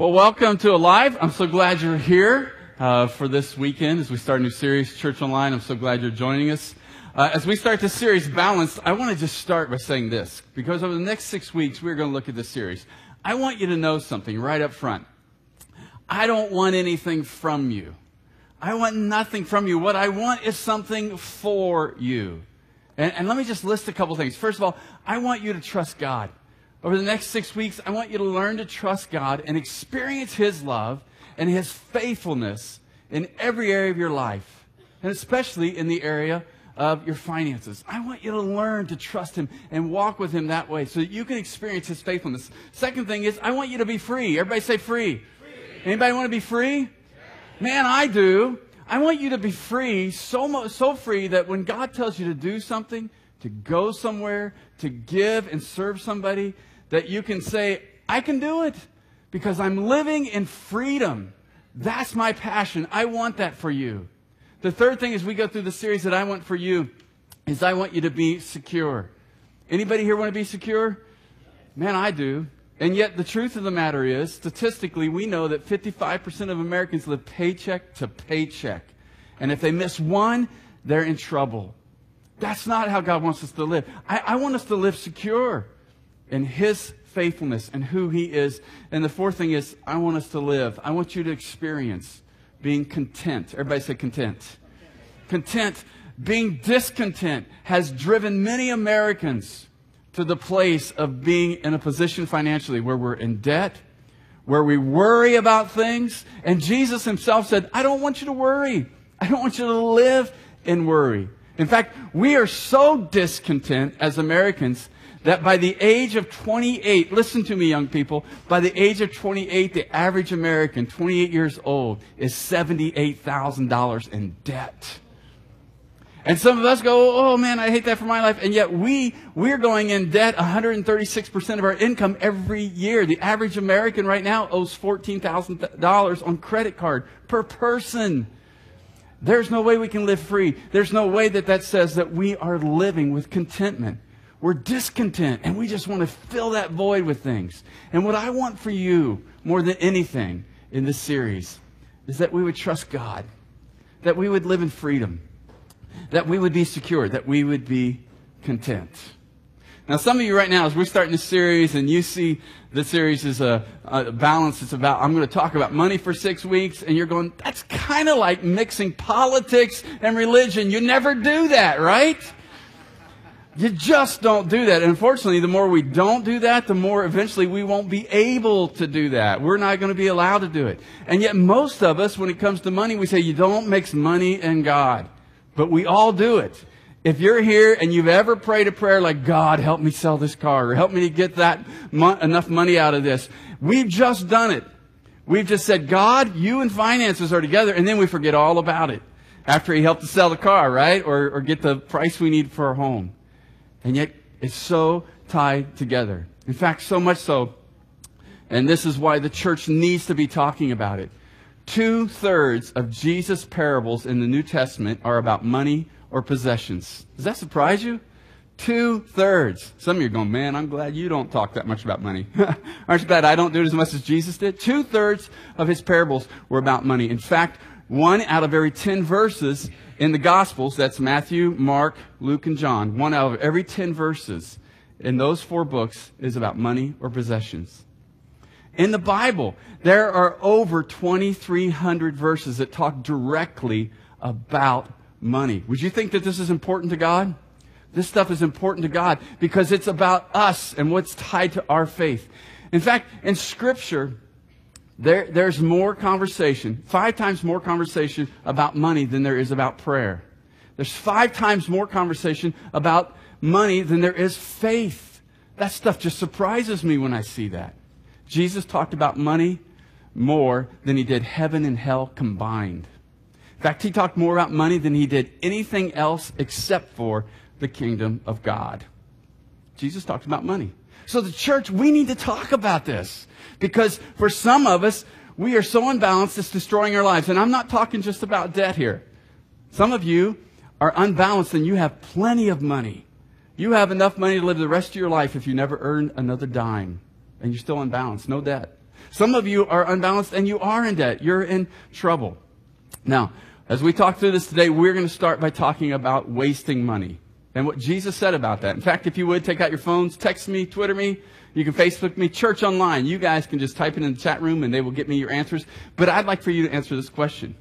Well, welcome to Alive. I'm so glad you're here for this weekend as we start a new series, Church Online. I'm so glad you're joining us. As we start this series, Balanced, I want to just start by saying this, because over the next 6 weeks, we're going to look at this series. I want you to know something right up front. I don't want anything from you. I want nothing from you. What I want is something for you. And let me just list a couple things. First of all, I want you to trust God. Over the next 6 weeks, I want you to learn to trust God and experience His love and His faithfulness in every area of your life, and especially in the area of your finances. I want you to learn to trust Him and walk with Him that way so that you can experience His faithfulness. Second thing is, I want you to be free. Everybody say free. Anybody want to be free? Man, I do. I want you to be free, so free that when God tells you to do something, to go somewhere, to give and serve somebody, that you can say, I can do it because I'm living in freedom. That's my passion. I want that for you. The third thing as we go through the series that I want for you is I want you to be secure. Anybody here want to be secure? Man, I do. And yet the truth of the matter is, statistically, we know that 55% of Americans live paycheck to paycheck. And if they miss one, they're in trouble. That's not how God wants us to live. I want us to live secure in His faithfulness and who He is. And the fourth thing is, I want us to live. I want you to experience being content. Everybody say content. Content. Being discontent has driven many Americans to the place of being in a position financially where we're in debt, where we worry about things. And Jesus Himself said, I don't want you to worry. I don't want you to live in worry. In fact, we are so discontent as Americans that by the age of 28, listen to me, young people, by the age of 28, the average American, 28 years old, is $78,000 in debt. And some of us go, oh man, I hate that for my life. And yet we're going in debt 136% of our income every year. The average American right now owes $14,000 on credit card per person. There's no way we can live free. There's no way that says that we are living with contentment. We're discontent, and we just want to fill that void with things. And what I want for you, more than anything in this series, is that we would trust God, that we would live in freedom, that we would be secure, that we would be content. Now, some of you right now, as we're starting this series, and you see the series is a balance. It's about, I'm going to talk about money for 6 weeks, and you're going, that's kind of like mixing politics and religion. You never do that, right? You just don't do that. And unfortunately, the more we don't do that, the more eventually we won't be able to do that. We're not going to be allowed to do it. And yet most of us, when it comes to money, we say you don't mix money and God. But we all do it. If you're here and you've ever prayed a prayer like, God, help me sell this car, or help me to get that enough money out of this, we've just done it. We've just said, God, you and finances are together, and then we forget all about it after He helped us sell the car, right? Or get the price we need for our home. And yet, it's so tied together. In fact, so much so, and this is why the church needs to be talking about it. 2/3 of Jesus' parables in the New Testament are about money or possessions. Does that surprise you? 2/3. Some of you are going, man, I'm glad you don't talk that much about money. Aren't you glad I don't do it as much as Jesus did? 2/3 of His parables were about money. In fact, 1 out of every 10 verses in the Gospels, that's Matthew, Mark, Luke, and John, 1 out of every 10 verses in those 4 books is about money or possessions. In the Bible, there are over 2,300 verses that talk directly about money. Would you think that this is important to God? This stuff is important to God because it's about us and what's tied to our faith. In fact, in Scripture, there's more conversation, 5 times more conversation about money than there is about prayer. There's 5 times more conversation about money than there is faith. That stuff just surprises me when I see that. Jesus talked about money more than He did heaven and hell combined. In fact, He talked more about money than He did anything else except for the kingdom of God. Jesus talked about money. So the church, we need to talk about this. Because for some of us, we are so unbalanced, it's destroying our lives. And I'm not talking just about debt here. Some of you are unbalanced and you have plenty of money. You have enough money to live the rest of your life if you never earned another dime. And you're still unbalanced, no debt. Some of you are unbalanced and you are in debt. You're in trouble. Now, as we talk through this today, we're going to start by talking about wasting money and what Jesus said about that. In fact, if you would, take out your phones, text me, Twitter me. You can Facebook me, Church Online. You guys can just type it in the chat room and they will get me your answers. But I'd like for you to answer this question.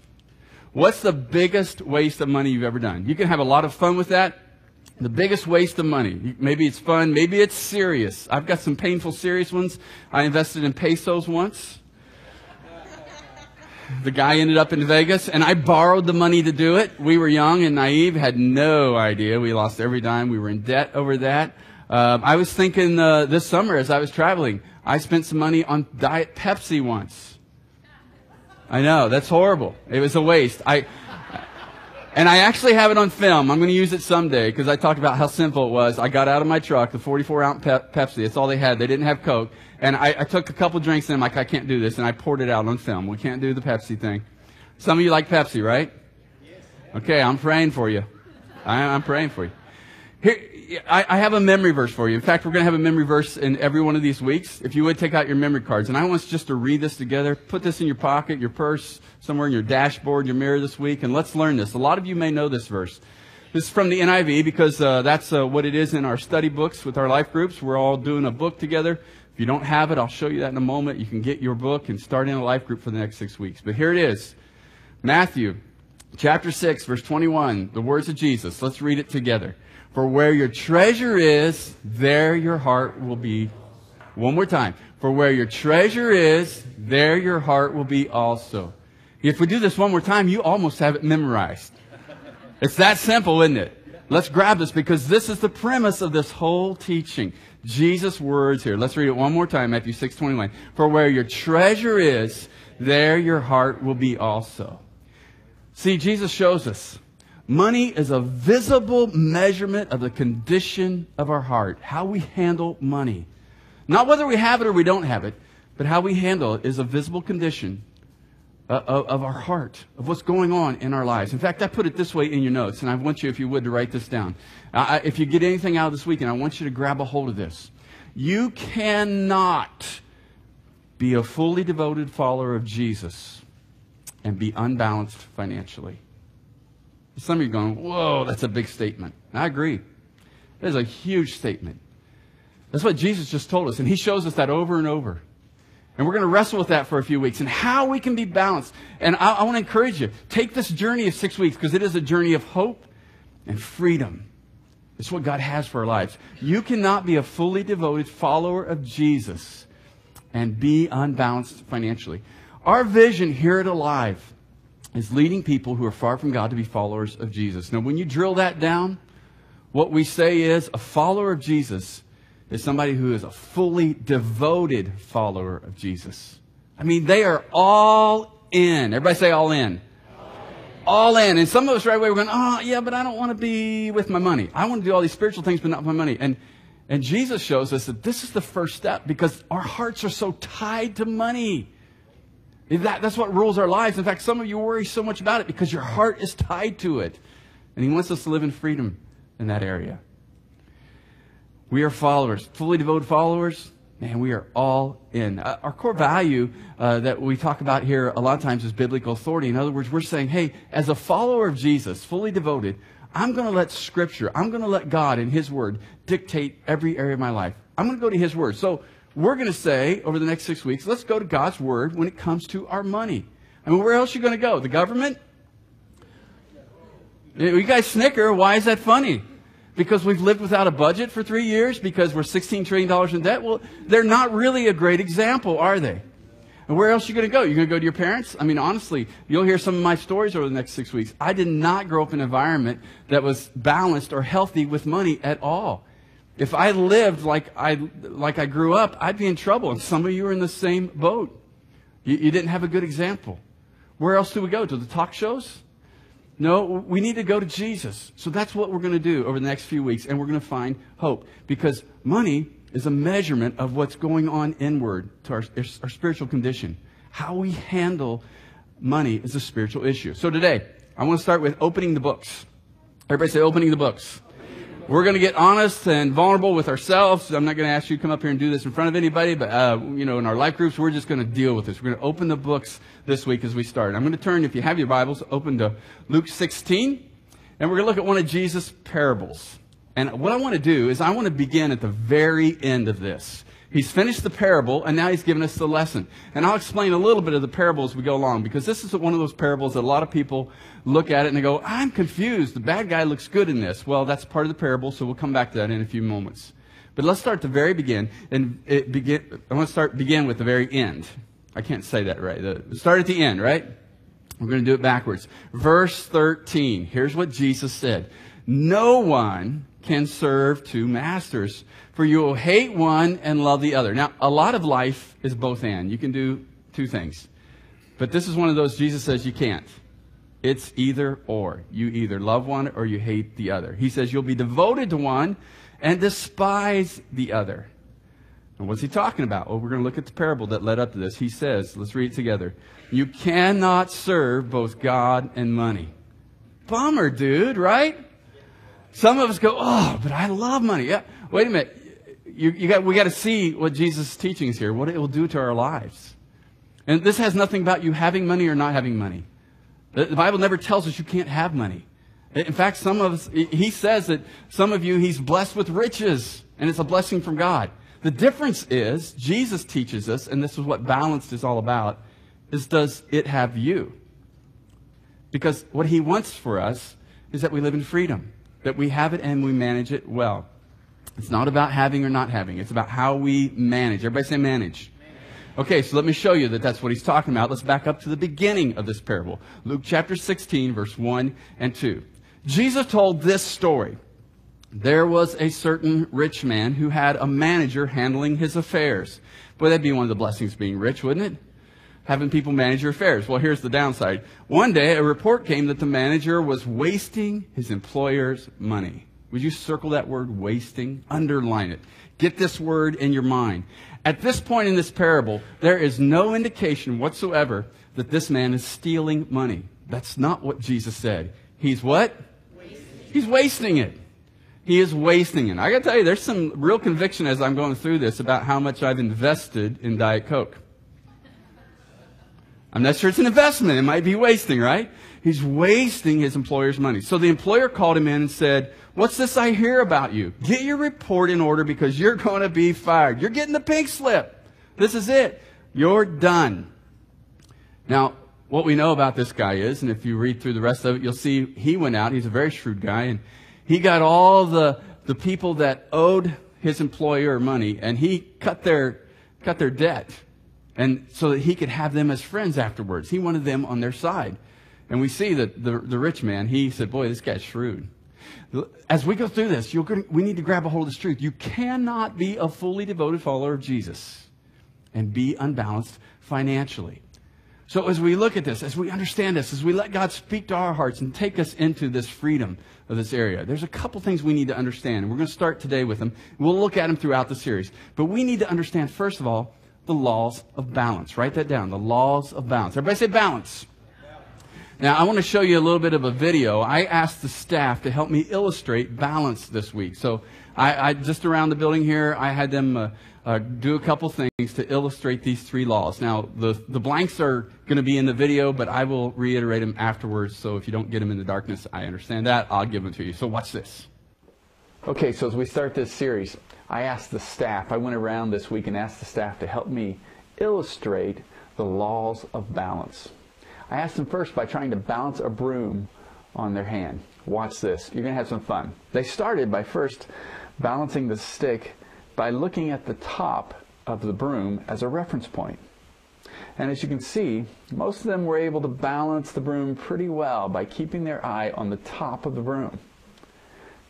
What's the biggest waste of money you've ever done? You can have a lot of fun with that. The biggest waste of money. Maybe it's fun. Maybe it's serious. I've got some painful, serious ones. I invested in pesos once. The guy ended up in Vegas, and I borrowed the money to do it. We were young and naive, had no idea. We lost every dime. We were in debt over that. I was thinking this summer as I was traveling, I spent some money on Diet Pepsi once. I know, that's horrible. It was a waste. And I actually have it on film. I'm going to use it someday because I talked about how simple it was. I got out of my truck, the 44-ounce Pepsi. That's all they had. They didn't have Coke. And I took a couple drinks and I'm like, I can't do this. And I poured it out on film. We can't do the Pepsi thing. Some of you like Pepsi, right? Okay, I'm praying for you. I'm praying for you. Here, I have a memory verse for you. In fact, we're going to have a memory verse in every one of these weeks. If you would, take out your memory cards. And I want us just to read this together. Put this in your pocket, your purse, somewhere in your dashboard, your mirror this week. And let's learn this. A lot of you may know this verse. This is from the NIV because that's what it is in our study books with our life groups. We're all doing a book together. If you don't have it, I'll show you that in a moment. You can get your book and start in a life group for the next 6 weeks. But here it is. Matthew chapter 6, verse 21. The words of Jesus. Let's read it together. For where your treasure is, there your heart will be. One more time. For where your treasure is, there your heart will be also. If we do this one more time, you almost have it memorized. It's that simple, isn't it? Let's grab this because this is the premise of this whole teaching. Jesus' words here. Let's read it one more time, Matthew 6:21. For where your treasure is, there your heart will be also. See, Jesus shows us. Money is a visible measurement of the condition of our heart, how we handle money. Not whether we have it or we don't have it, but how we handle it is a visible condition of our heart, of what's going on in our lives. In fact, I put it this way in your notes, and I want you, if you would, to write this down. If you get anything out of this weekend, I want you to grab a hold of this. You cannot be a fully devoted follower of Jesus and be unbalanced financially. Some of you are going, whoa, that's a big statement. I agree. That is a huge statement. That's what Jesus just told us, and he shows us that over and over. And we're going to wrestle with that for a few weeks and how we can be balanced. And I want to encourage you, take this journey of 6 weeks because it is a journey of hope and freedom. It's what God has for our lives. You cannot be a fully devoted follower of Jesus and be unbalanced financially. Our vision here at Alive is leading people who are far from God to be followers of Jesus. Now, when you drill that down, what we say is a follower of Jesus is somebody who is a fully devoted follower of Jesus. I mean, they are all in. Everybody say all in. All in. And some of us right away we're going, oh, yeah, but I don't want to be with my money. I want to do all these spiritual things, but not with my money. And Jesus shows us that this is the first step because our hearts are so tied to money. That's what rules our lives. In fact, some of you worry so much about it because your heart is tied to it. And he wants us to live in freedom in that area. We are followers, fully devoted followers. Man, we are all in. Our core value that we talk about here a lot of times is biblical authority. In other words, we're saying, hey, as a follower of Jesus, fully devoted, I'm going to let Scripture, I'm going to let God and His Word dictate every area of my life. I'm going to go to His Word. So we're going to say over the next 6 weeks, let's go to God's Word when it comes to our money. I mean, where else are you going to go? The government? You guys snicker. Why is that funny? Because we've lived without a budget for 3 years? Because we're $16 trillion in debt? Well, they're not really a great example, are they? And where else are you going to go? You're going to go to your parents? I mean, honestly, you'll hear some of my stories over the next 6 weeks. I did not grow up in an environment that was balanced or healthy with money at all. If I lived like I grew up, I'd be in trouble. And some of you are in the same boat. You didn't have a good example. Where else do we go? To the talk shows? No, we need to go to Jesus. So that's what we're going to do over the next few weeks. And we're going to find hope. Because money is a measurement of what's going on inward to our spiritual condition. How we handle money is a spiritual issue. So today, I want to start with opening the books. Everybody say opening the books. We're going to get honest and vulnerable with ourselves. I'm not going to ask you to come up here and do this in front of anybody, but, in our life groups, we're just going to deal with this. We're going to open the books this week as we start. I'm going to turn, if you have your Bibles, open to Luke 16, and we're going to look at one of Jesus' parables. And what I want to do is I want to begin at the very end of this. He's finished the parable, and now he's given us the lesson. And I'll explain a little bit of the parable as we go along, because this is one of those parables that a lot of people look at it and they go, I'm confused. The bad guy looks good in this. Well, that's part of the parable, so we'll come back to that in a few moments. But let's start at the very begin. I want to begin with the very end. I can't say that right. Start at the end, right? We're going to do it backwards. Verse 13. Here's what Jesus said. No one can serve two masters, for you will hate one and love the other. Now, a lot of life is both and. You can do two things. But this is one of those Jesus says you can't. It's either or. You either love one or you hate the other. He says you'll be devoted to one and despise the other. And what's he talking about? Well, we're going to look at the parable that led up to this. He says, let's read it together. You cannot serve both God and money. Bummer, dude, right? Some of us go, oh, but I love money. Yeah, wait a minute. We got to see what Jesus is teaching us here, what it will do to our lives. And this has nothing about you having money or not having money. The Bible never tells us you can't have money. In fact, some of us, he says that some of you, he's blessed with riches, and it's a blessing from God. The difference is, Jesus teaches us, and this is what balanced is all about, is does it have you? Because what he wants for us is that we live in freedom, that we have it and we manage it well. It's not about having or not having. It's about how we manage. Everybody say manage. Okay, so let me show you that that's what he's talking about. Let's back up to the beginning of this parable. Luke chapter 16, verse 1 and 2. Jesus told this story. There was a certain rich man who had a manager handling his affairs. Boy, that'd be one of the blessings of being rich, wouldn't it? Having people manage your affairs. Well, here's the downside. One day, a report came that the manager was wasting his employer's money. Would you circle that word, wasting? Underline it. Get this word in your mind. At this point in this parable, there is no indication whatsoever that this man is stealing money. That's not what Jesus said. He's what? He's wasting it. He is wasting it. I got to tell you, there's some real conviction as I'm going through this about how much I've invested in Diet Coke. I'm not sure it's an investment. It might be wasting, right? He's wasting his employer's money. So the employer called him in and said, what's this I hear about you? Get your report in order because you're going to be fired. You're getting the pink slip. This is it. You're done. Now, what we know about this guy is, and if you read through the rest of it, you'll see he went out. He's a very shrewd guy, and he got all the people that owed his employer money, and he cut their debt. And so that he could have them as friends afterwards. He wanted them on their side. And we see that the rich man, he said, boy, this guy's shrewd. As we go through this, we need to grab a hold of this truth. You cannot be a fully devoted follower of Jesus and be unbalanced financially. So as we look at this, as we understand this, as we let God speak to our hearts and take us into this freedom of this area, there's a couple things we need to understand. And we're going to start today with them. We'll look at them throughout the series. But we need to understand, first of all, the laws of balance. Write that down. The laws of balance. Everybody say balance. Now, I want to show you a little bit of a video. I asked the staff to help me illustrate balance this week. So I just around the building here, I had them do a couple things to illustrate these three laws. Now, the blanks are going to be in the video, but I will reiterate them afterwards. So if you don't get them in the darkness, I understand that. I'll give them to you. So watch this. Okay, so as we start this series, I asked the staff, I went around this week and asked the staff to help me illustrate the laws of balance. I asked them first by trying to balance a broom on their hand. Watch this. You're going to have some fun. They started by first balancing the stick by looking at the top of the broom as a reference point. And as you can see, most of them were able to balance the broom pretty well by keeping their eye on the top of the broom.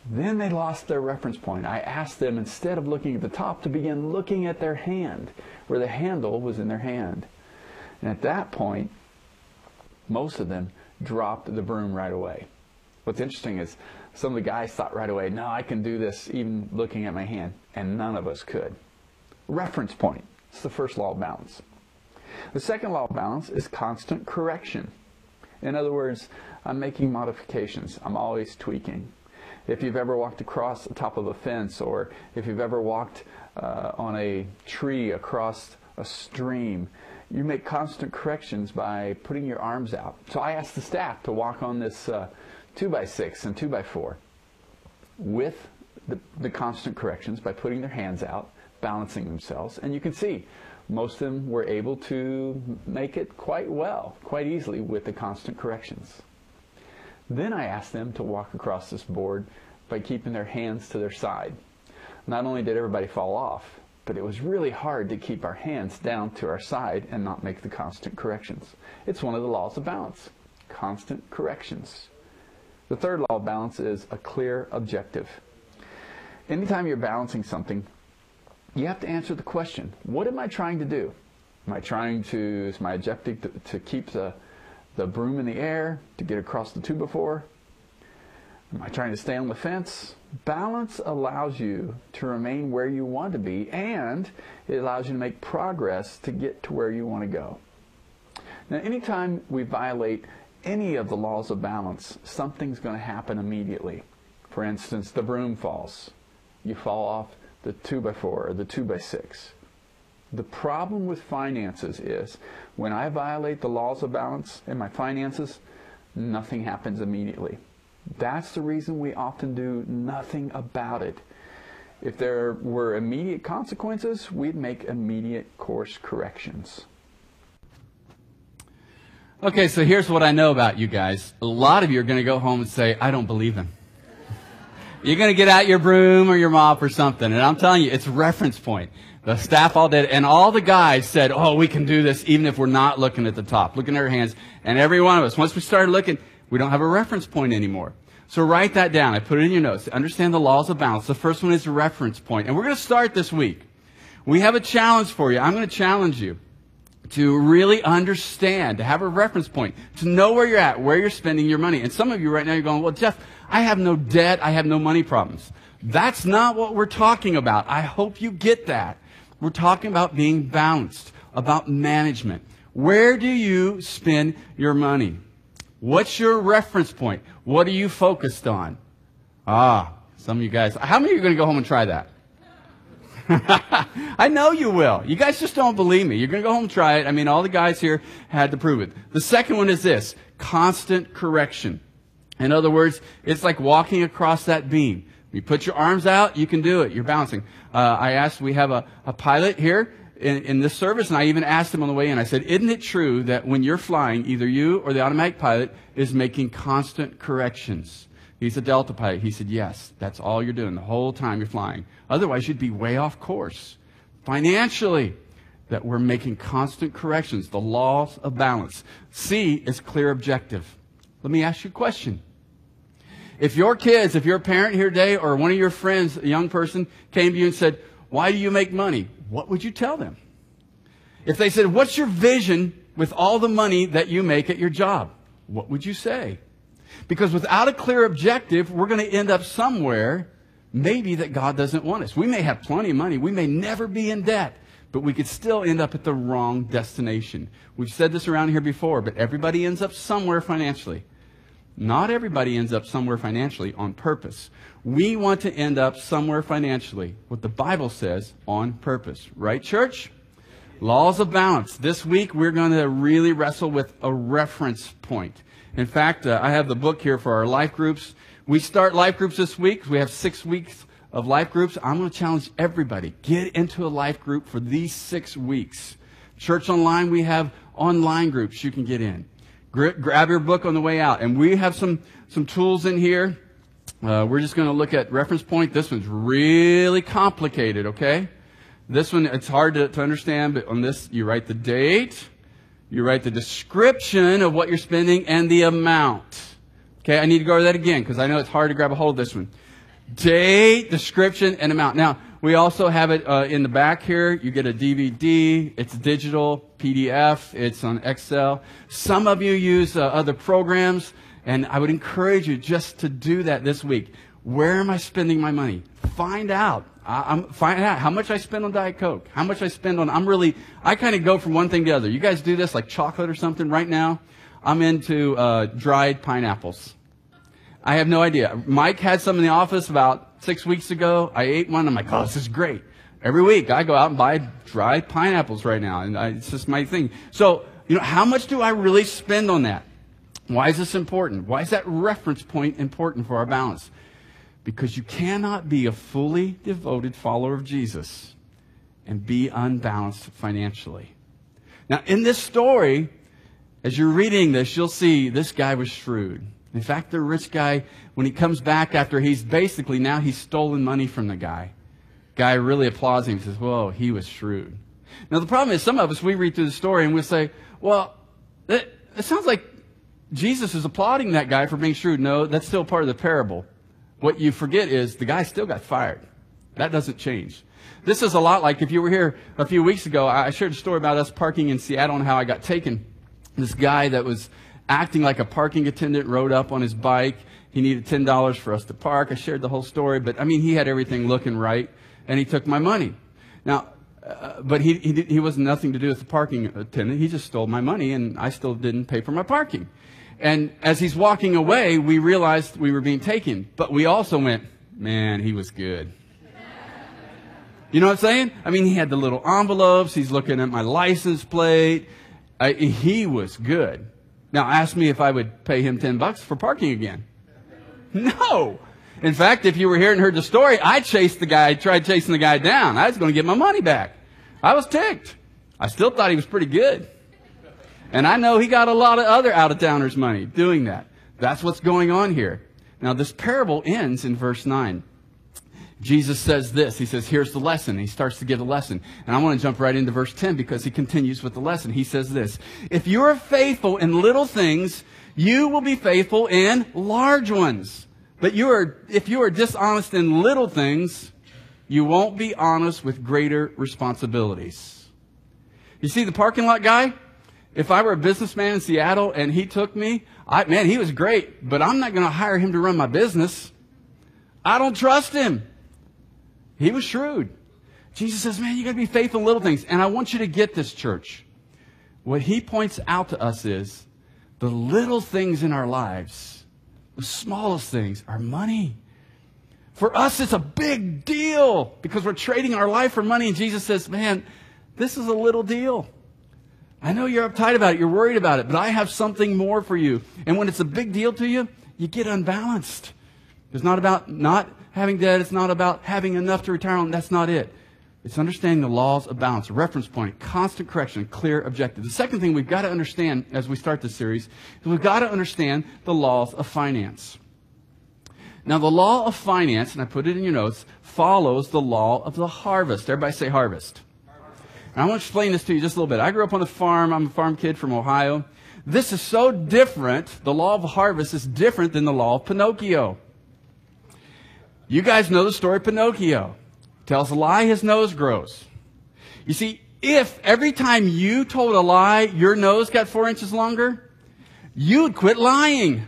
Then they lost their reference point. I asked them, instead of looking at the top, to begin looking at their hand, where the handle was in their hand. And at that point, most of them dropped the broom right away. What's interesting is some of the guys thought right away, no, I can do this even looking at my hand. And none of us could. Reference point. It's the first law of balance. The second law of balance is constant correction. In other words, I'm making modifications. I'm always tweaking. If you've ever walked across the top of a fence, or if you've ever walked on a tree across a stream, you make constant corrections by putting your arms out. So I asked the staff to walk on this 2x6 and 2x4 with the constant corrections by putting their hands out, balancing themselves. And you can see most of them were able to make it quite well, quite easily with the constant corrections. Then I asked them to walk across this board by keeping their hands to their side. Not only did everybody fall off, but it was really hard to keep our hands down to our side and not make the constant corrections. It's one of the laws of balance, constant corrections. The third law of balance is a clear objective. Anytime you're balancing something, you have to answer the question, what am I trying to do? Is my objective to keep the broom in the air, to get across the 2x4? Am I trying to stay on the fence? Balance allows you to remain where you want to be, and it allows you to make progress to get to where you want to go. Now, anytime we violate any of the laws of balance, something's going to happen immediately. For instance, the broom falls. You fall off the 2x4 or the 2x6. The problem with finances is when I violate the laws of balance in my finances, nothing happens immediately. That's the reason we often do nothing about it. If there were immediate consequences, we'd make immediate course corrections. Okay, so here's what I know about you guys. A lot of you are going to go home and say, I don't believe him. You're going to get out your broom or your mop or something. And I'm telling you, it's a reference point. The staff all did. And all the guys said, oh, we can do this even if we're not looking at the top, looking at our hands. And every one of us, once we started looking, we don't have a reference point anymore. So write that down. I put it in your notes. Understand the laws of balance. The first one is a reference point. And we're going to start this week. We have a challenge for you. I'm going to challenge you to really understand, to have a reference point, to know where you're at, where you're spending your money. And some of you right now, you're going, well, Jeff, I have no debt. I have no money problems. That's not what we're talking about. I hope you get that. We're talking about being balanced, about management. Where do you spend your money? What's your reference point? What are you focused on? Some of you guys, how many of you are going to go home and try that? I know you will. You guys just don't believe me. You're going to go home and try it. I mean, all the guys here had to prove it. The second one is this, constant correction. In other words, it's like walking across that beam. You put your arms out, you can do it. You're balancing. We have a pilot here in this service, and I even asked him on the way in, I said, isn't it true that when you're flying, either you or the automatic pilot is making constant corrections? He's a Delta pilot. He said, yes, that's all you're doing the whole time you're flying. Otherwise, you'd be way off course. Financially, that we're making constant corrections, the laws of balance. C is clear objective. Let me ask you a question. If your kids, if you're a parent here today, or one of your friends, a young person, came to you and said, why do you make money? What would you tell them? If they said, what's your vision with all the money that you make at your job? What would you say? Because without a clear objective, we're going to end up somewhere maybe that God doesn't want us. We may have plenty of money. We may never be in debt, but we could still end up at the wrong destination. We've said this around here before, but everybody ends up somewhere financially. Not everybody ends up somewhere financially on purpose. We want to end up somewhere financially, what the Bible says, on purpose. Right, church? Laws of balance. This week, we're going to really wrestle with a reference point. In fact, I have the book here for our life groups. We start life groups this week. We have 6 weeks of life groups. I'm going to challenge everybody. Get into a life group for these 6 weeks. Church Online, we have online groups you can get in. Grab your book on the way out. And we have some tools in here. We're just going to look at reference point. This one's really complicated, okay? This one, it's hard to understand, but on this, you write the date, you write the description of what you're spending, and the amount. Okay, I need to go over that again, because I know it's hard to grab a hold of this one. Date, description, and amount. Now, we also have it in the back here. You get a DVD. It's digital, PDF. It's on Excel. Some of you use other programs, and I would encourage you just to do that this week. Where am I spending my money? Find out. Find out how much I spend on Diet Coke, how much I spend on, I kind of go from one thing to the other. You guys do this like chocolate or something right now? I'm into dried pineapples. I have no idea. Mike had some in the office about 6 weeks ago. I ate one. I'm like, oh, this is great. Every week I go out and buy dry pineapples right now. And it's just my thing. So, how much do I really spend on that? Why is this important? Why is that reference point important for our balance? Because you cannot be a fully devoted follower of Jesus and be unbalanced financially. Now, in this story, as you're reading this, you'll see this guy was shrewd. In fact, the rich guy, when he comes back after he's stolen money from the guy. Guy really applauds him and says, whoa, he was shrewd. Now, the problem is some of us, we read through the story and we'll say, well, it sounds like Jesus is applauding that guy for being shrewd. No, that's still part of the parable. What you forget is the guy still got fired. That doesn't change. This is a lot like if you were here a few weeks ago, I shared a story about us parking in Seattle and how I got taken. This guy that was acting like a parking attendant rode up on his bike. He needed $10 for us to park. I shared the whole story, but he had everything looking right, and he took my money. Now, but he was nothing to do with the parking attendant. He just stole my money, and I still didn't pay for my parking. And as he's walking away, we realized we were being taken. But we also went, man, he was good. You know what I'm saying? He had the little envelopes. He's looking at my license plate. He was good. Now, ask me if I would pay him $10 for parking again. No. In fact, if you were here and heard the story, I tried chasing the guy down. I was going to get my money back. I was ticked. I still thought he was pretty good. And I know he got a lot of other out-of-towners' money doing that. That's what's going on here. Now, this parable ends in verse 9. Jesus says this. He says, here's the lesson. He starts to give a lesson. And I want to jump right into verse 10 because he continues with the lesson. He says this. If you are faithful in little things, you will be faithful in large ones. But if you are dishonest in little things, you won't be honest with greater responsibilities. You see the parking lot guy? If I were a businessman in Seattle and he took me, he was great, but I'm not going to hire him to run my business. I don't trust him. He was shrewd. Jesus says, man, you got to be faithful in little things. And I want you to get this, church. What he points out to us is the little things in our lives, the smallest things, are money. For us, it's a big deal because we're trading our life for money. And Jesus says, man, this is a little deal. I know you're uptight about it. You're worried about it. But I have something more for you. And when it's a big deal to you, you get unbalanced. It's not about not having debt. It's not about having enough to retire on. That's not it. It's understanding the laws of balance, a reference point, constant correction, clear objective. The second thing we've got to understand as we start this series is we've got to understand the laws of finance. Now, the law of finance, and I put it in your notes, follows the law of the harvest. Everybody say harvest. And I want to explain this to you just a little bit. I grew up on a farm. I'm a farm kid from Ohio. This is so different. The law of harvest is different than the law of Pinocchio. You guys know the story of Pinocchio. Tells a lie, his nose grows. You see, if every time you told a lie, your nose got 4 inches longer, you'd quit lying.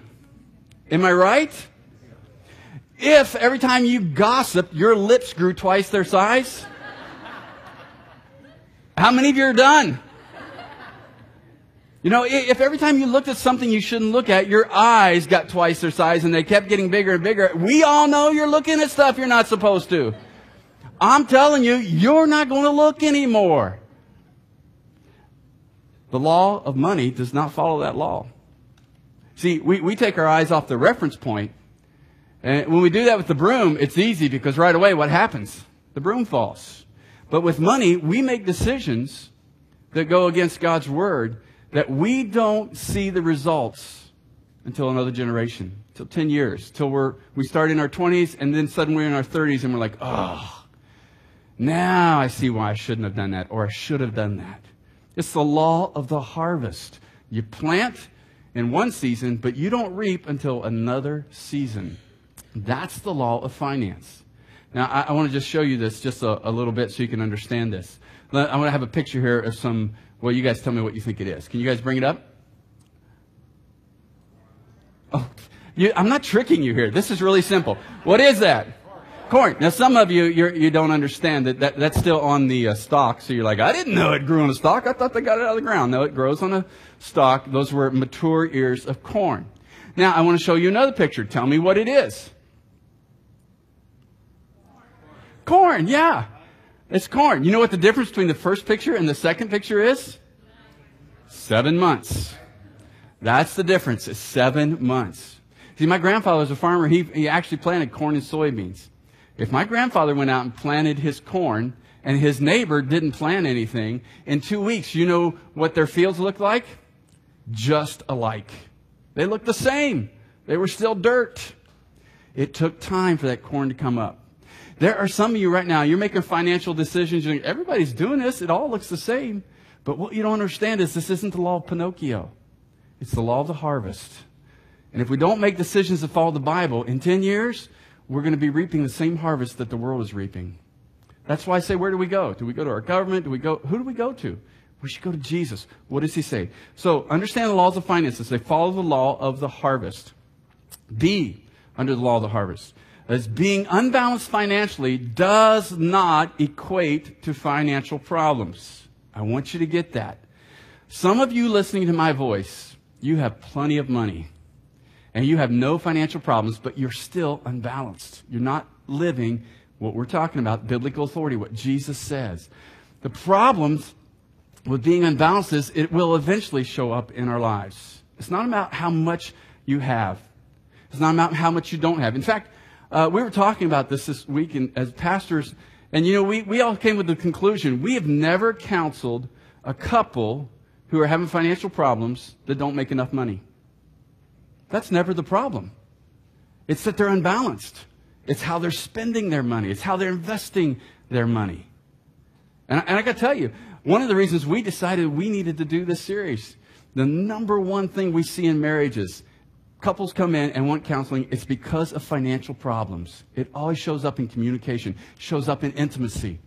Am I right? If every time you gossiped, your lips grew twice their size, how many of you are done? If every time you looked at something you shouldn't look at, your eyes got twice their size and they kept getting bigger and bigger, we all know you're looking at stuff you're not supposed to. I'm telling you, you're not going to look anymore. The law of money does not follow that law. See, we take our eyes off the reference point. And when we do that with the broom, it's easy because right away what happens? The broom falls. But with money, we make decisions that go against God's word that we don't see the results until another generation, until 10 years, till we start in our 20s and then suddenly we're in our 30s and we're like, oh, now I see why I shouldn't have done that or I should have done that. It's the law of the harvest. You plant in one season, but you don't reap until another season. That's the law of finance. Now, I want to just show you this just a little bit so you can understand this. I want to have a picture here of well, you guys tell me what you think it is. Can you guys bring it up? Oh, I'm not tricking you here. This is really simple. What is that? Corn. Now, some of you don't understand that's still on the stalk. So you're like, I didn't know it grew on a stalk. I thought they got it out of the ground. No, it grows on a stalk. Those were mature ears of corn. Now, I want to show you another picture. Tell me what it is. Corn, yeah. It's corn. You know what the difference between the first picture and the second picture is? 7 months. That's the difference. It's 7 months. See, my grandfather was a farmer. He actually planted corn and soybeans. If my grandfather went out and planted his corn and his neighbor didn't plant anything, in 2 weeks, you know what their fields looked like? Just alike. They looked the same. They were still dirt. It took time for that corn to come up. There are some of you right now, you're making financial decisions. You're thinking, everybody's doing this. It all looks the same. But what you don't understand is this isn't the law of Pinocchio. It's the law of the harvest. And if we don't make decisions that follow the Bible, in 10 years, we're going to be reaping the same harvest that the world is reaping. That's why I say, where do we go? Do we go to our government? Who do we go to? We should go to Jesus. What does he say? So understand the laws of finances. They follow the law of the harvest. Be under the law of the harvest. As being unbalanced financially does not equate to financial problems. I want you to get that. Some of you listening to my voice, you have plenty of money and you have no financial problems, but you're still unbalanced. You're not living what we're talking about, biblical authority, what Jesus says. The problems with being unbalanced is it will eventually show up in our lives. It's not about how much you have. It's not about how much you don't have. In fact, we were talking about this week as pastors, and we all came with the conclusion, we have never counseled a couple who are having financial problems that don't make enough money. That's never the problem. It's that they're unbalanced. It's how they're spending their money. It's how they're investing their money. And I got to tell you, one of the reasons we decided we needed to do this series, the number one thing we see in marriages, couples come in and want counseling, it's because of financial problems. It always shows up in communication, shows up in intimacy,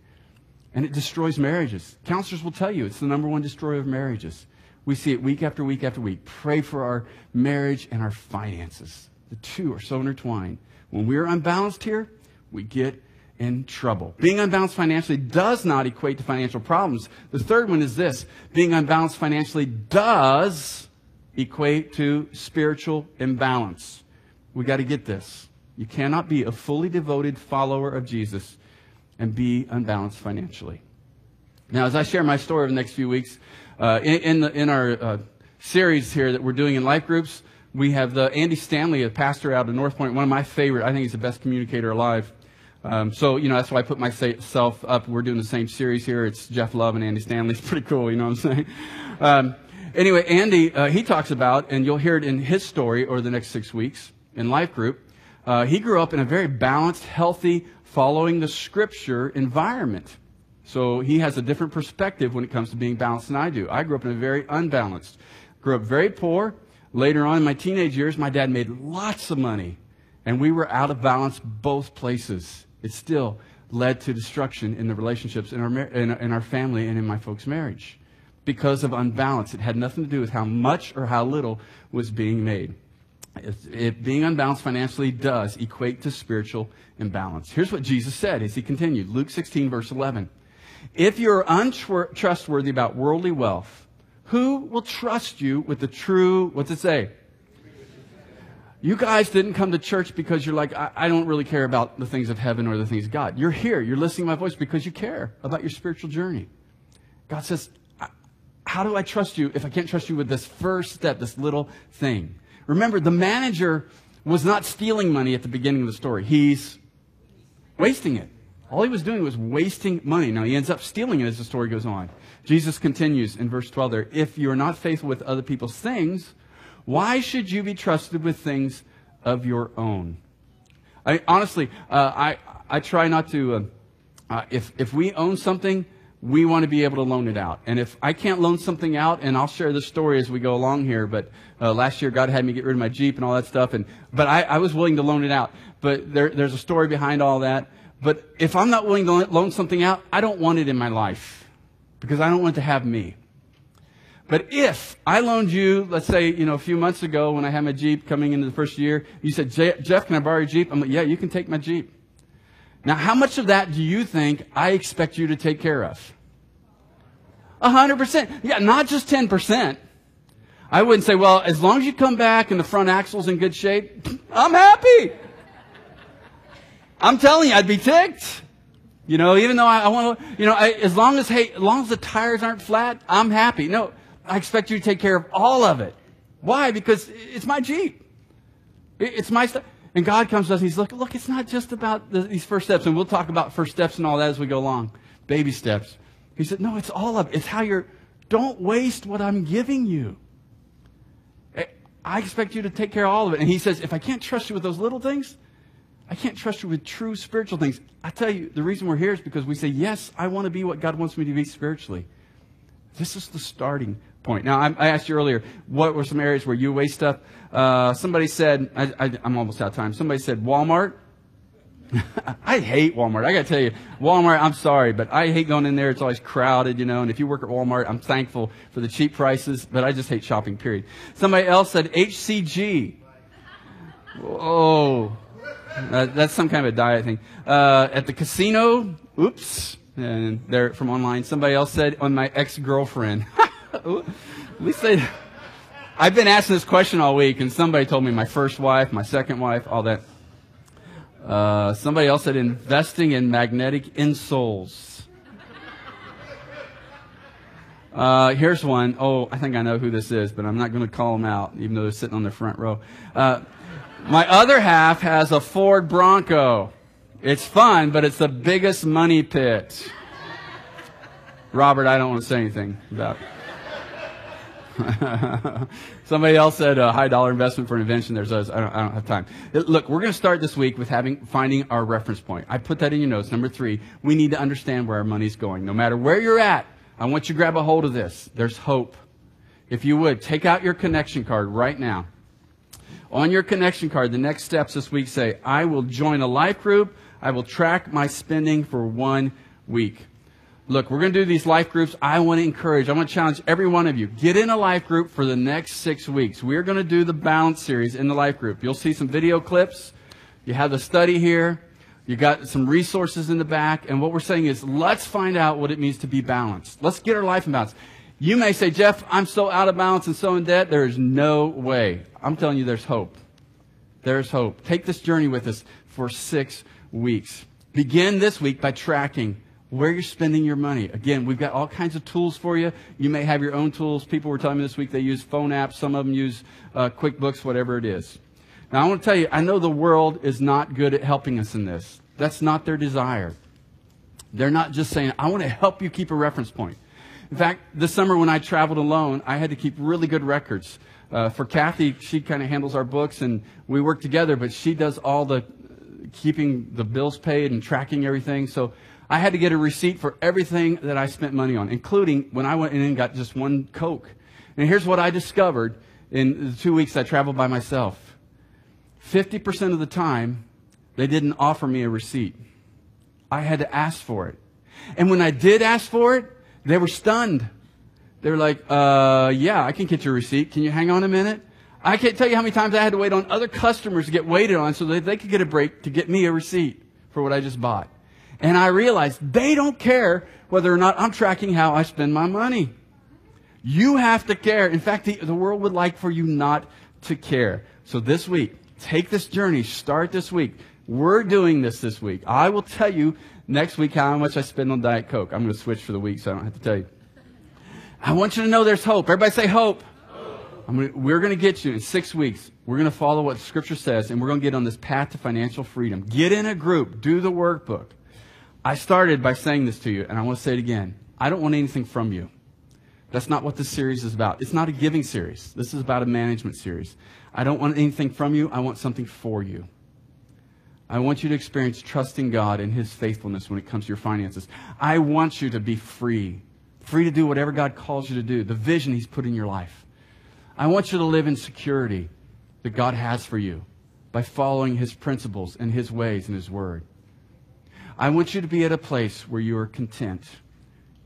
and it destroys marriages. Counselors will tell you it's the number one destroyer of marriages. We see it week after week after week. Pray for our marriage and our finances. The two are so intertwined. When we're unbalanced here, we get in trouble. Being unbalanced financially does not equate to financial problems. The third one is this. Being unbalanced financially does equate to spiritual imbalance. We got to get this. You cannot be a fully devoted follower of Jesus and be unbalanced financially. Now, as I share my story over the next few weeks, in our series here that we're doing in life groups, we have Andy Stanley, a pastor out of North Point, one of my favorite. I think he's the best communicator alive. So that's why I put myself up. We're doing the same series here. It's Jeff Love and Andy Stanley. It's pretty cool, you know what I'm saying? Anyway, Andy, he talks about, and you'll hear it in his story over the next 6 weeks in life group, he grew up in a very balanced, healthy, following the Scripture environment. So he has a different perspective when it comes to being balanced than I do. I grew up in a very unbalanced. Grew up very poor. Later on in my teenage years, my dad made lots of money, and we were out of balance both places. It still led to destruction in the relationships in our family and in my folks' marriage because of unbalance. It had nothing to do with how much or how little was being made. Being unbalanced financially does equate to spiritual imbalance. Here's what Jesus said as he continued. Luke 16, verse 11. If you're untrustworthy about worldly wealth, who will trust you with the true, what's it say? You guys didn't come to church because you're like, I don't really care about the things of heaven or the things of God. You're here. You're listening to my voice because you care about your spiritual journey. God says, how do I trust you if I can't trust you with this first step, this little thing? Remember, the manager was not stealing money at the beginning of the story. He's wasting it. All he was doing was wasting money. Now, he ends up stealing it as the story goes on. Jesus continues in verse 12 there, if you are not faithful with other people's things, why should you be trusted with things of your own? I try not to, if we own something, we want to be able to loan it out. And if I can't loan something out, and I'll share this story as we go along here, but last year God had me get rid of my Jeep and all that stuff, but I was willing to loan it out. But there's a story behind all that. But if I'm not willing to loan something out, I don't want it in my life because I don't want it to have me. But if I loaned you, let's say, a few months ago when I had my Jeep coming into the first year, you said, Jeff, can I borrow your Jeep? I'm like, yeah, you can take my Jeep. Now, how much of that do you think I expect you to take care of? 100%. Yeah, not just 10%. I wouldn't say, well, as long as you come back and the front axle's in good shape, I'm happy. I'm telling you, I'd be ticked. You know, even though I want to, you know, as long as the tires aren't flat, I'm happy. No, I expect you to take care of all of it. Why? Because it's my Jeep. It's my stuff. And God comes to us and He's like, look, it's not just about these first steps. And we'll talk about first steps and all that as we go along. Baby steps. He said, no, it's all of it. It's how don't waste what I'm giving you. I expect you to take care of all of it. And He says, if I can't trust you with those little things, I can't trust you with true spiritual things. I tell you, the reason we're here is because we say, yes, I want to be what God wants me to be spiritually. This is the starting point. Now, I asked you earlier, what were some areas where you waste stuff? Somebody said, I'm almost out of time. Somebody said Walmart. I hate Walmart. I got to tell you, Walmart, I'm sorry, but I hate going in there. It's always crowded, you know, and if you work at Walmart, I'm thankful for the cheap prices, but I just hate shopping, period. Somebody else said HCG. Oh, that's some kind of a diet thing. At the casino, oops, and they're from online. Somebody else said on my ex-girlfriend. At least I've been asking this question all week, and somebody told me my first wife, my second wife, all that. Somebody else said investing in magnetic insoles. Here's one. Oh, I think I know who this is, but I'm not going to call them out, even though they're sitting on the front row. My other half has a Ford Bronco. It's fun, but it's the biggest money pit. Robert, I don't want to say anything about it. Somebody else said a high dollar investment for an invention. There's others. I don't have time. Look, we're going to start this week with finding our reference point. I put that in your notes. Number 3, we need to understand where our money's going. No matter where you're at, I want you to grab a hold of this. There's hope. If you would, take out your connection card right now. On your connection card, the next steps this week say, I will join a life group. I will track my spending for 1 week. Look, we're going to do these life groups. I want to challenge every one of you. Get in a life group for the next 6 weeks. We're going to do the Balance series in the life group. You'll see some video clips. You have the study here. You got some resources in the back. And what we're saying is, let's find out what it means to be balanced. Let's get our life in balance. You may say, Jeff, I'm so out of balance and so in debt. There is no way. I'm telling you, there's hope. There's hope. Take this journey with us for 6 weeks. Begin this week by tracking where you're spending your money. Again, we've got all kinds of tools for you. You may have your own tools. People were telling me this week they use phone apps. Some of them use QuickBooks, whatever it is. Now, I want to tell you, I know the world is not good at helping us in this. That's not their desire. They're not just saying, I want to help you keep a reference point. In fact, this summer when I traveled alone, I had to keep really good records. For Kathy, she kind of handles our books, and we work together, but she does all the keeping the bills paid and tracking everything. So I had to get a receipt for everything that I spent money on, including when I went in and got just 1 Coke. And here's what I discovered in the 2 weeks I traveled by myself. 50% of the time, they didn't offer me a receipt. I had to ask for it. And when I did ask for it, they were stunned. They were like, yeah, I can get your receipt. Can you hang on a minute? I can't tell you how many times I had to wait on other customers to get waited on so that they could get a break to get me a receipt for what I just bought. And I realized they don't care whether or not I'm tracking how I spend my money. You have to care. In fact, the world would like for you not to care. So this week, take this journey. Start this week. We're doing this week. I will tell you next week how much I spend on Diet Coke. I'm going to switch for the week so I don't have to tell you. I want you to know there's hope. Everybody say hope. We're going to get you in 6 weeks. We're going to follow what Scripture says, and we're going to get on this path to financial freedom. Get in a group. Do the workbook. I started by saying this to you, and I want to say it again. I don't want anything from you. That's not what this series is about. It's not a giving series. This is about a management series. I don't want anything from you. I want something for you. I want you to experience trusting God and His faithfulness when it comes to your finances. I want you to be free. Free to do whatever God calls you to do. The vision He's put in your life. I want you to live in security that God has for you by following His principles and His ways and His Word. I want you to be at a place where you are content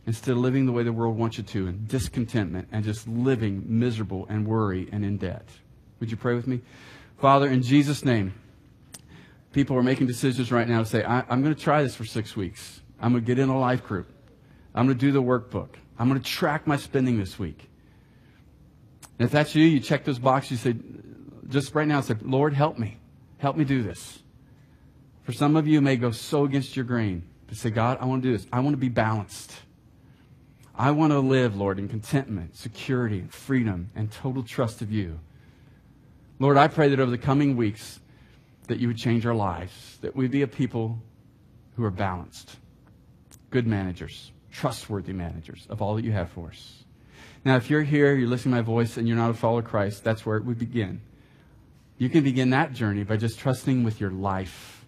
instead of living the way the world wants you to, in discontentment and just living miserable and worry and in debt. Would you pray with me? Father, in Jesus' name, people are making decisions right now to say, I'm going to try this for 6 weeks. I'm going to get in a life group. I'm going to do the workbook. I'm going to track my spending this week. And if that's you, you check those boxes, you say, just right now, say, Lord, help me. Help me do this. For some of you, it may go so against your grain. But say, God, I want to do this. I want to be balanced. I want to live, Lord, in contentment, security, freedom, and total trust of you. Lord, I pray that over the coming weeks that you would change our lives, that we'd be a people who are balanced, good managers, trustworthy managers of all that you have for us. Now, if you're here, you're listening to my voice, and you're not a follower of Christ, that's where it would begin. You can begin that journey by just trusting with your life.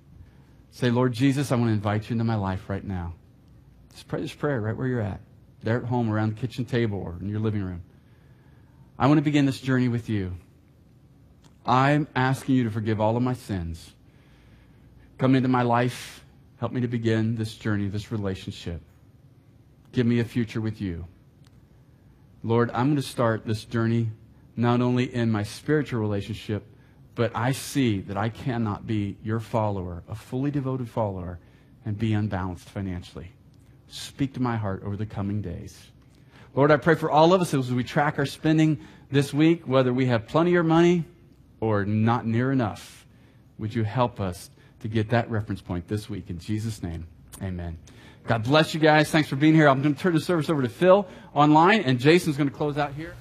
Say, Lord Jesus, I want to invite you into my life right now. Just pray this prayer right where you're at. There at home, around the kitchen table, or in your living room. I want to begin this journey with you. I'm asking you to forgive all of my sins. Come into my life. Help me to begin this journey, this relationship. Give me a future with you. Lord, I'm going to start this journey not only in my spiritual relationship, but I see that I cannot be your follower, a fully devoted follower, and be unbalanced financially. Speak to my heart over the coming days. Lord, I pray for all of us as we track our spending this week, whether we have plenty of money or not near enough. Would you help us to get that reference point this week? In Jesus' name, amen. God bless you guys. Thanks for being here. I'm going to turn the service over to Phil online, and Jason's going to close out here.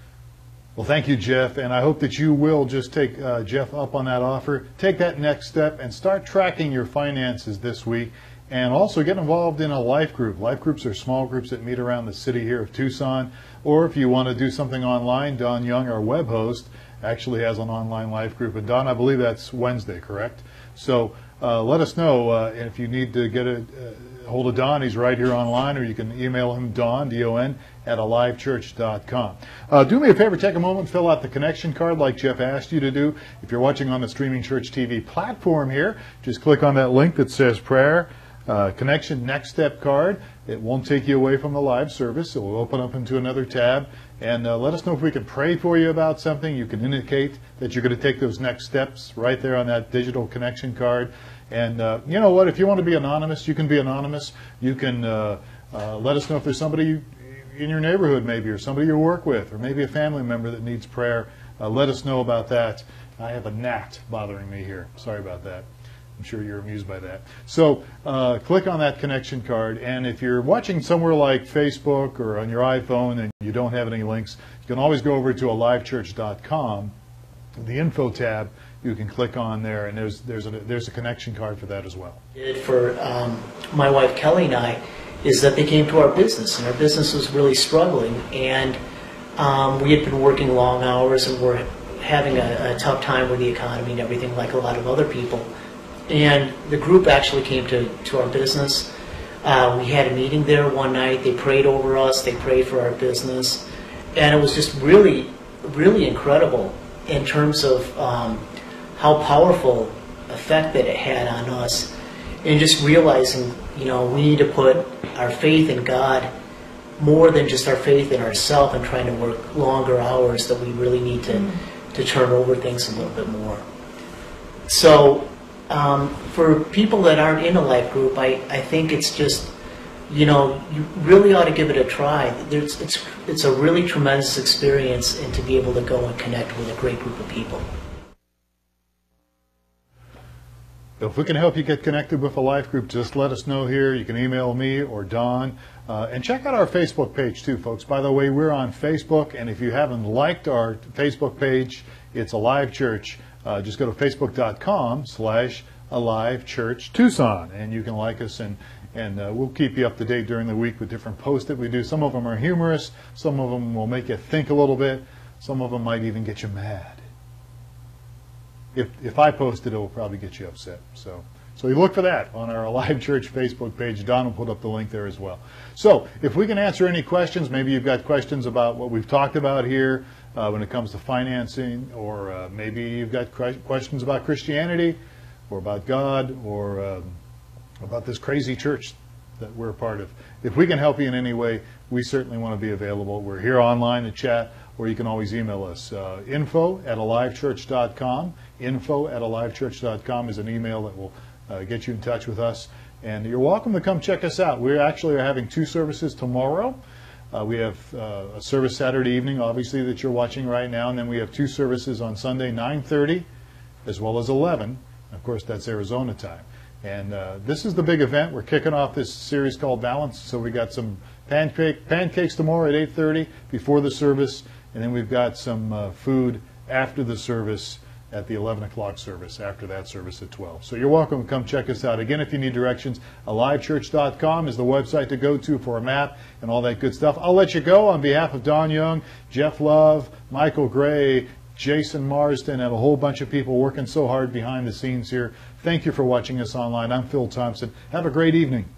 Well, thank you, Jeff, and I hope that you will just take Jeff up on that offer. Take that next step and start tracking your finances this week. And also get involved in a life group. Life groups are small groups that meet around the city here of Tucson. Or if you want to do something online, Don Young, our web host, actually has an online life group. And Don, I believe that's Wednesday, correct? So let us know if you need to get a hold of Don. He's right here online, or you can email him, Don, D-O-N, at alivechurch.com. Do me a favor, take a moment, fill out the connection card like Jeff asked you to do. If you're watching on the Streaming Church TV platform here, just click on that link that says prayer. Connection Next Step card. It won't take you away from the live service. It will open up into another tab. And let us know if we can pray for you about something. You can indicate that you're going to take those next steps right there on that digital connection card. And you know what? If you want to be anonymous, you can be anonymous. You can let us know if there's somebody in your neighborhood maybe, or somebody you work with, or maybe a family member that needs prayer. Let us know about that. I have a gnat bothering me here. Sorry about that. I'm sure you're amused by that. So click on that connection card, and if you're watching somewhere like Facebook or on your iPhone and you don't have any links, you can always go over to alivechurch.com. The info tab, you can click on there, and there's a connection card for that as well. For my wife Kelly and I, is that they came to our business, and our business was really struggling, and we had been working long hours, and we're having a tough time with the economy and everything, like a lot of other people. And the group actually came to our business. We had a meeting there one night. They prayed over us. They prayed for our business. And it was just really, really incredible in terms of how powerful effect that it had on us. And just realizing, you know, we need to put our faith in God more than just our faith in ourselves and trying to work longer hours, that we really need to turn over things a little bit more. So for people that aren't in a life group, I think it's just, you know, you really ought to give it a try. It's a really tremendous experience, and to be able to go and connect with a great group of people. If we can help you get connected with a life group, just let us know here. You can email me or Don. And check out our Facebook page too, folks. By the way, we're on Facebook, and if you haven't liked our Facebook page, it's Alive Church. Just go to facebook.com/AliveChurchTucson, and you can like us, and we'll keep you up to date during the week with different posts that we do. Some of them are humorous. Some of them will make you think a little bit. Some of them might even get you mad. If I post it, it will probably get you upset. So you look for that on our Alive Church Facebook page. Don will put up the link there as well. So if we can answer any questions, maybe you've got questions about what we've talked about here when it comes to financing, or maybe you've got questions about Christianity, or about God, or about this crazy church that we're a part of. If we can help you in any way, we certainly want to be available. We're here online to chat, or you can always email us. info@alivechurch.com. info@alivechurch.com is an email that will get you in touch with us. And you're welcome to come check us out. We actually are having 2 services tomorrow. We have a service Saturday evening, obviously, that you're watching right now, and then we have 2 services on Sunday, 9:30 as well as 11. Of course, that's Arizona time. And this is the big event. We're kicking off this series called Balance. So we got some pancakes tomorrow at 8:30 before the service, and then we've got some food after the service at the 11 o'clock service, after that service at 12. So you're welcome to come check us out. Again, if you need directions, alivechurch.com is the website to go to for a map and all that good stuff. I'll let you go on behalf of Don Young, Jeff Love, Michael Gray, Jason Marsden, and a whole bunch of people working so hard behind the scenes here. Thank you for watching us online. I'm Phil Thompson. Have a great evening.